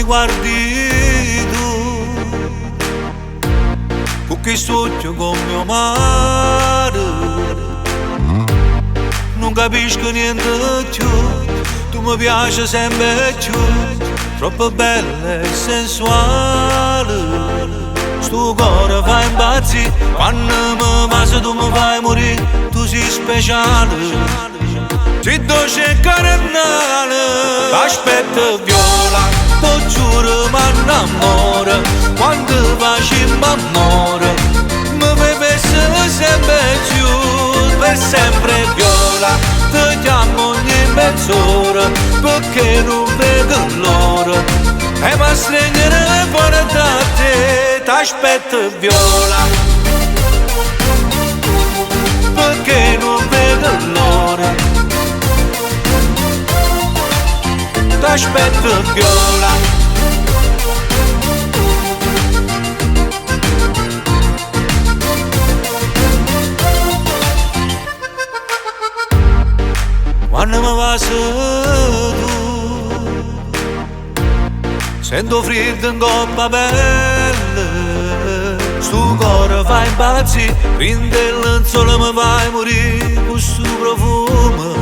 guardi tu, con questo occhio come mio mare, non capisco niente più, tu mi piaci sempre più, troppo bella e sensuale. Sto cuore fa impazzire, quando mi passa tu mi fai morire, tu sei speciale. Se dolce e caramelle, aspetta viola, ti giuro mi innamoro, quando facciamo amore, mi fai pensare sempre più, per sempre viola, ti chiamo ogni mezz'ora, perché non vedo l'ora, e mi stringere fuori da te, t'aspetto viola, perché non vedo l'ora, t'aspetto viola. Quando mi va tu, sento freddo in coppa pelle, sto cuore fa impazzire, prende il lenzuolo mi fai morire, con sto profumo,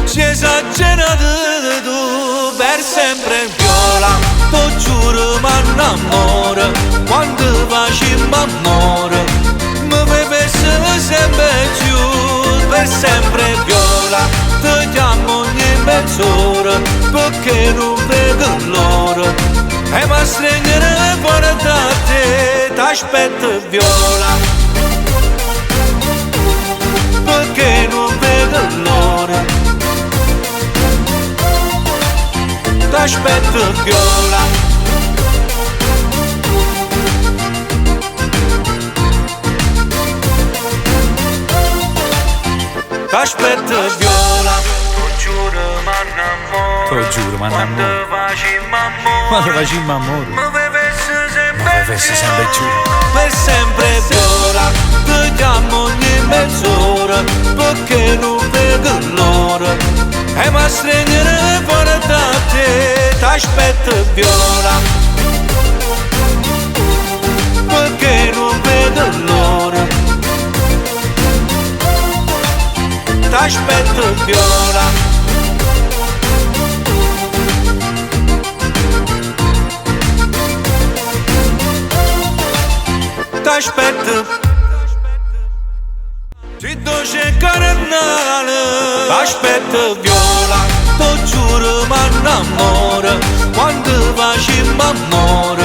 si esagerato tu, per sempre viola, ti giuro mi innamoro, quando facciamo amore, mi fai pensare sempre più, per sempre viola, ti chiamo ogni mezz'ora, perché non vedo l'ora, e mi stringere fuori da te, t'aspetto viola, perché non vedo l'ora, t'aspetto viola. T'aspetto viola, ti giuro mi innamoro, quando facciamo amore, mi fai sempre giù, per sempre viola, ti chiamo ogni mezz'ora, perché non vedo l'ora, e mi stringere fuori da te, t'aspetto viola, perché non vedo l'ora, t'aspetto viola, t'aspetto, se dolce e caramelle, t'aspetto viola, ti giuro mi innamoro, quando facciamo amore,